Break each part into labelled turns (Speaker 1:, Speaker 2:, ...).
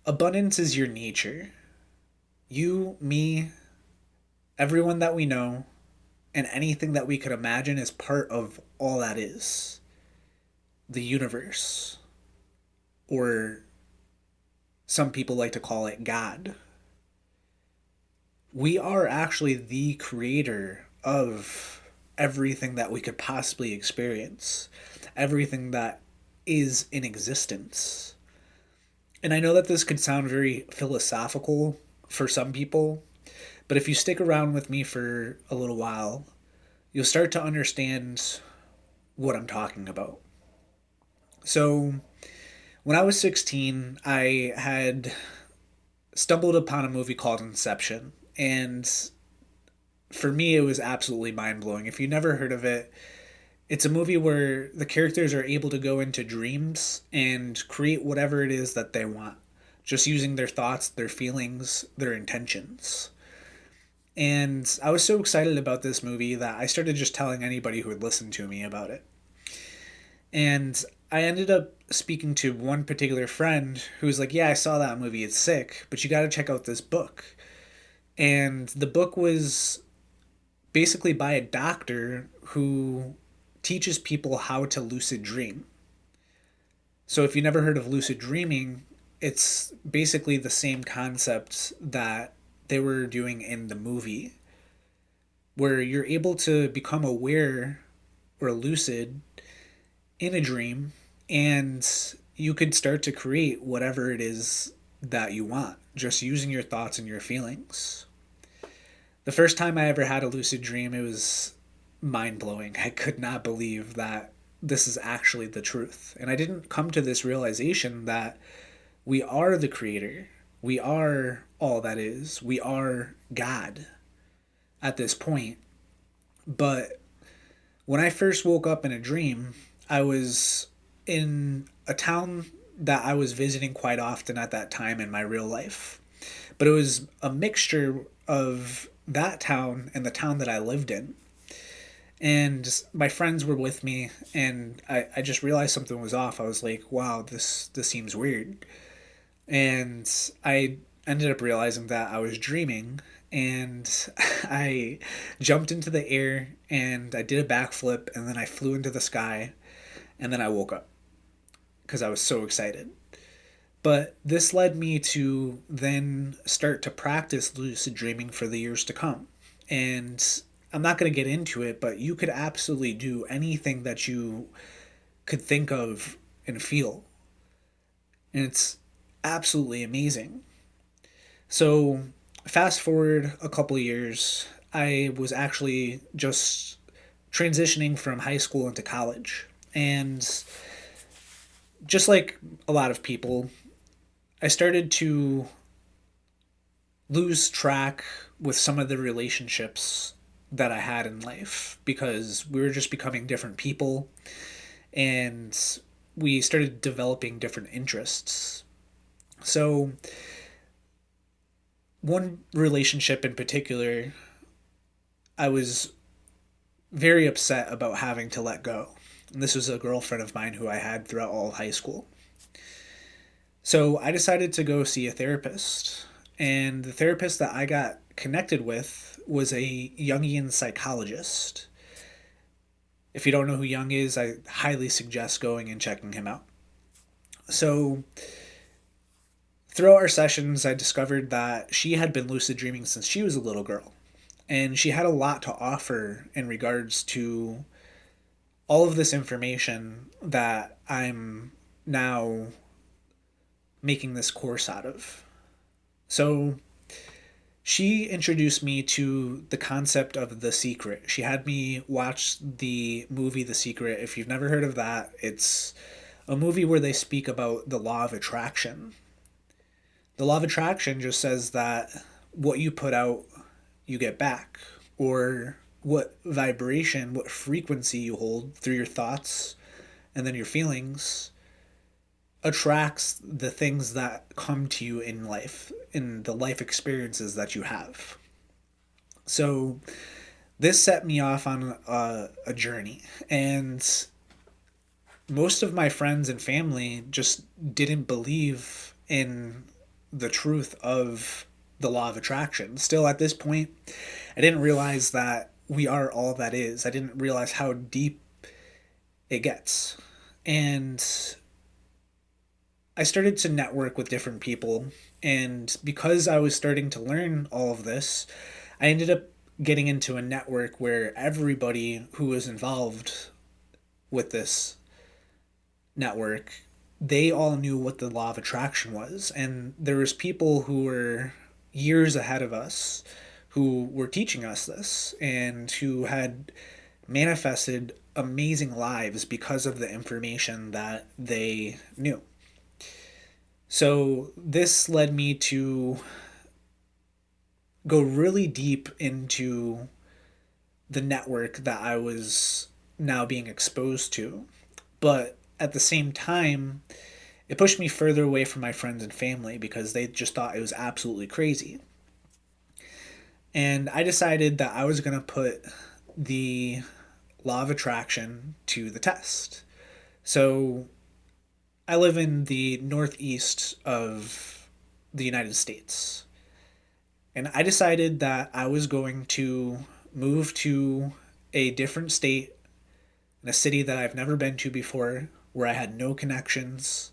Speaker 1: Abundance is your nature. You, me, everyone that we know, and anything that we could imagine is part of all that is the universe, or some people like to call it God. We are actually the creator of everything that we could possibly experience, everything that is in existence. And I know that this could sound very philosophical for some people, but if you stick around with me for a little while, you'll start to understand what I'm talking about. So, when I was 16, I had stumbled upon a movie called Inception, and for me, it was absolutely mind blowing. If you never heard of it, it's a movie where the characters are able to go into dreams and create whatever it is that they want, just using their thoughts, their feelings, their intentions. And I was so excited about this movie that I started just telling anybody who would listen to me about it. And I ended up speaking to one particular friend who was like, "Yeah, I saw that movie. It's sick, but you got to check out this book." And the book was basically by a doctor who teaches people how to lucid dream. So if you never heard of lucid dreaming, it's basically the same concept that they were doing in the movie, where you're able to become aware or lucid in a dream and you could start to create whatever it is that you want, just using your thoughts and your feelings. The first time I ever had a lucid dream, it was mind blowing. I could not believe that this is actually the truth. And I didn't come to this realization that we are the creator. We are all that is. We are God at this point. But when I first woke up in a dream, I was in a town that I was visiting quite often at that time in my real life. But it was a mixture of that town and the town that I lived in. And my friends were with me, and I just realized something was off. I was like, wow, this seems weird. And I ended up realizing that I was dreaming, and I jumped into the air and I did a backflip, and then I flew into the sky, and then I woke up because I was so excited. But this led me to then start to practice lucid dreaming for the years to come. And I'm not going to get into it, but you could absolutely do anything that you could think of and feel. And it's absolutely amazing. So, fast forward a couple of years, I was actually just transitioning from high school into college. And just like a lot of people, I started to lose track with some of the relationships that I had in life because we were just becoming different people and we started developing different interests. So, one relationship in particular, I was very upset about having to let go. And this was a girlfriend of mine who I had throughout all of high school. So I decided to go see a therapist. And the therapist that I got connected with was a Jungian psychologist. If you don't know who Jung is, I highly suggest going and checking him out. So, throughout our sessions, I discovered that she had been lucid dreaming since she was a little girl. And she had a lot to offer in regards to all of this information that I'm now making this course out of. So, she introduced me to the concept of The Secret. She had me watch the movie The Secret. If you've never heard of that, it's a movie where they speak about the law of attraction. The law of attraction just says that what you put out, you get back, or what vibration, what frequency you hold through your thoughts and then your feelings attracts the things that come to you in life, in the life experiences that you have. So this set me off on a journey, and most of my friends and family just didn't believe in the truth of the law of attraction. Still, at this point, I didn't realize that we are all that is. I didn't realize how deep it gets. And I started to network with different people. And because I was starting to learn all of this, I ended up getting into a network where everybody who was involved with this network, they all knew what the law of attraction was. And there was people who were years ahead of us who were teaching us this and who had manifested amazing lives because of the information that they knew. So this led me to go really deep into the network that I was now being exposed to. But at the same time, it pushed me further away from my friends and family because they just thought it was absolutely crazy. And I decided that I was going to put the law of attraction to the test. So I live in the northeast of the United States. And I decided that I was going to move to a different state in a city that I've never been to before, where I had no connections.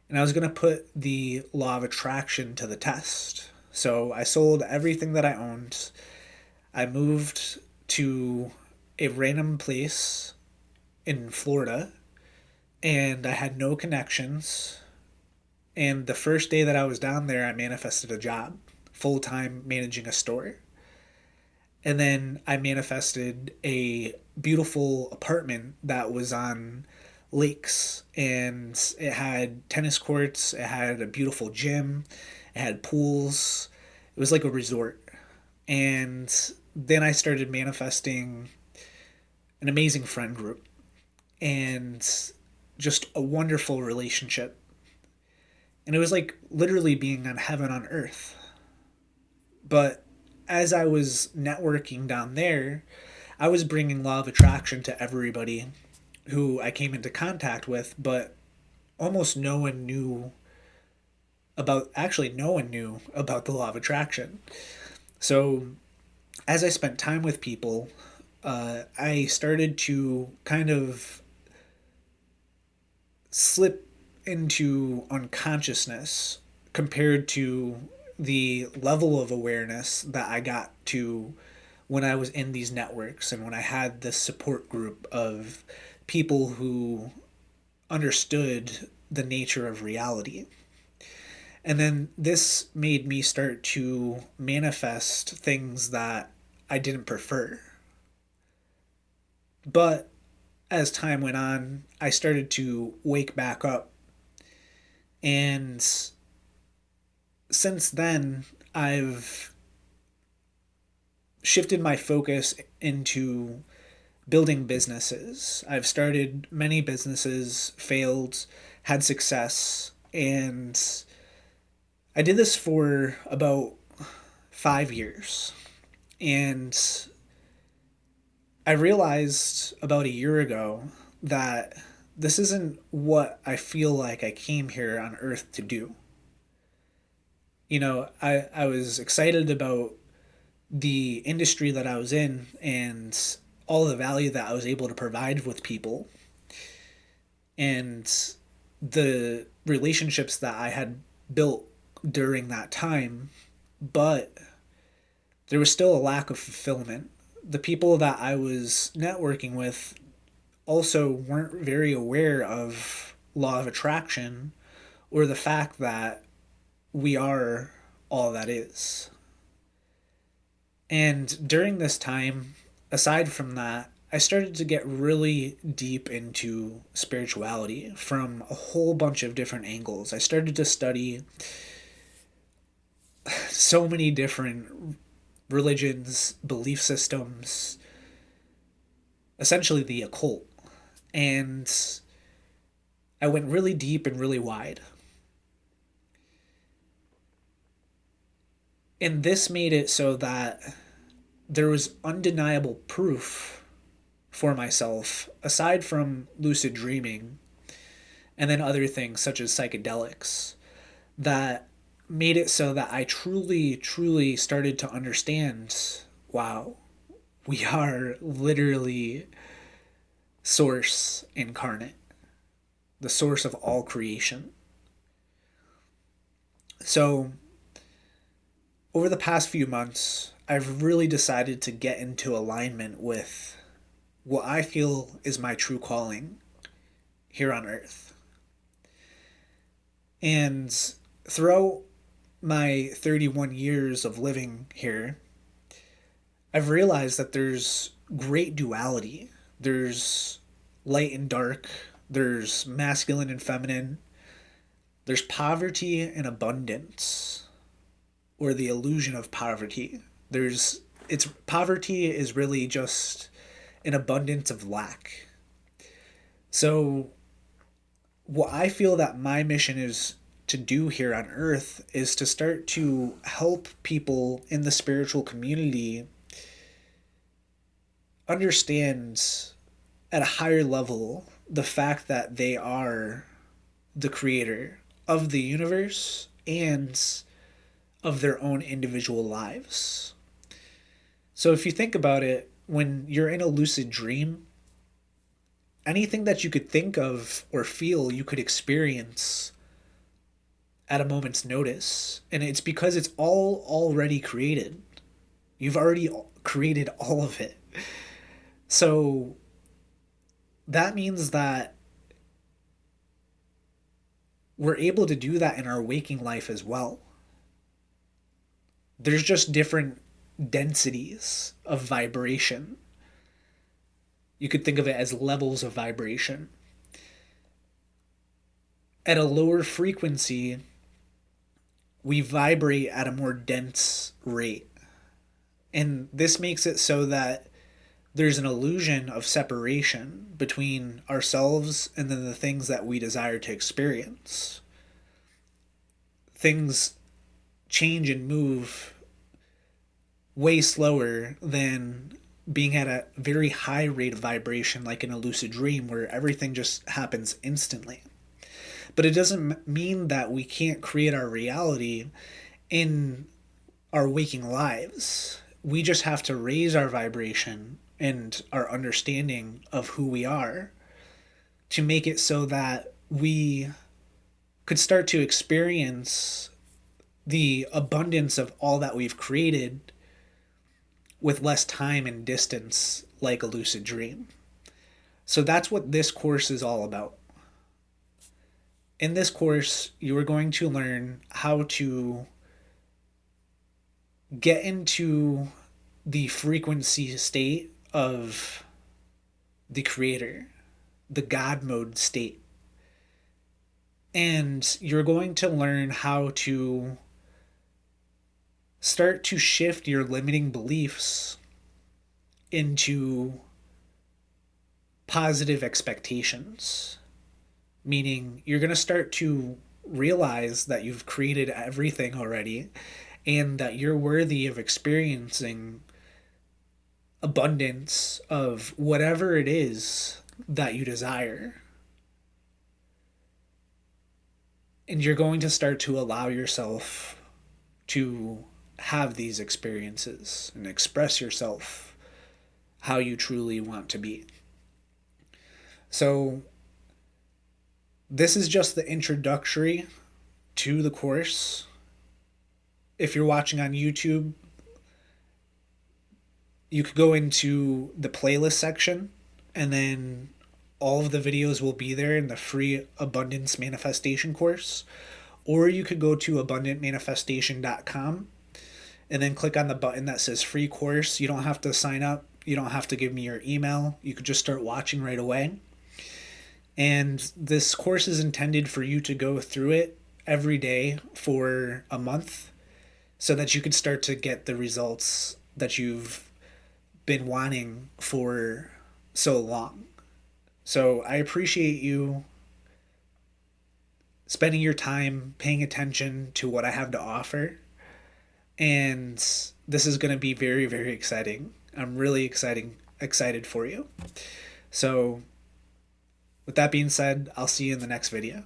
Speaker 1: And I was going to put the law of attraction to the test. So I sold everything that I owned. I moved to a random place in Florida, and I had no connections. And the first day that I was down there, I manifested a job, full time managing a store. And then I manifested a beautiful apartment that was on lakes, and it had tennis courts, it had a beautiful gym, it had pools. It was like a resort. And then I started manifesting an amazing friend group and just a wonderful relationship. And it was like literally being on heaven on earth. But as I was networking down there, I was bringing law of attraction to everybody who I came into contact with, but almost no one knew no one knew about the law of attraction. So as I spent time with people, I started to kind of slip into unconsciousness compared to the level of awareness that I got to when I was in these networks and when I had this support group of people who understood the nature of reality. And then this made me start to manifest things that I didn't prefer. But as time went on, I started to wake back up. And since then, I've shifted my focus into building businesses. I've started many businesses, failed, had success, and I did this for about 5 years. And I realized about a year ago that this isn't what I feel like I came here on earth to do. You know, I was excited about the industry that I was in and all the value that I was able to provide with people and the relationships that I had built during that time, but there was still a lack of fulfillment. The people that I was networking with also weren't very aware of law of attraction or the fact that we are all that is. And during this time, aside from that, I started to get really deep into spirituality from a whole bunch of different angles. I started to study so many different religions, belief systems, essentially the occult. And I went really deep and really wide. And this made it so that there was undeniable proof for myself, aside from lucid dreaming and then other things such as psychedelics, that made it so that I truly, truly started to understand, wow, we are literally source incarnate, the source of all creation. So, over the past few months, I've really decided to get into alignment with what I feel is my true calling here on earth. And throughout my 31 years of living here, I've realized that there's great duality. There's light and dark, there's masculine and feminine, there's poverty and abundance, or the illusion of poverty. It's poverty is really just an abundance of lack. So what I feel that my mission is to do here on earth is to start to help people in the spiritual community understand at a higher level the fact that they are the creator of the universe and of their own individual lives. So if you think about it, when you're in a lucid dream, anything that you could think of or feel, you could experience at a moment's notice. And it's because it's all already created. You've already created all of it. So that means that we're able to do that in our waking life as well. There's just different densities of vibration. You could think of it as levels of vibration. At a lower frequency, we vibrate at a more dense rate. And this makes it so that there's an illusion of separation between ourselves and then the things that we desire to experience. Things change and move way slower than being at a very high rate of vibration, like in a lucid dream where everything just happens instantly. But it doesn't mean that we can't create our reality in our waking lives. We just have to raise our vibration and our understanding of who we are to make it so that we could start to experience the abundance of all that we've created with less time and distance, like a lucid dream. So that's what this course is all about. In this course, you are going to learn how to get into the frequency state of the creator, the God mode state. And you're going to learn how to start to shift your limiting beliefs into positive expectations. Meaning you're going to start to realize that you've created everything already and that you're worthy of experiencing abundance of whatever it is that you desire. And you're going to start to allow yourself to have these experiences and express yourself how you truly want to be. So this is just the introductory to the course. If you're watching on YouTube, you could go into the playlist section and then all of the videos will be there in the free Abundance Manifestation course. Or you could go to abundantmanifestation.com and then click on the button that says free course. You don't have to sign up. You don't have to give me your email. You could just start watching right away. And this course is intended for you to go through it every day for a month so that you can start to get the results that you've been wanting for so long. So I appreciate you spending your time paying attention to what I have to offer. And this is going to be very, very exciting. I'm really excited for you. So with that being said, I'll see you in the next video.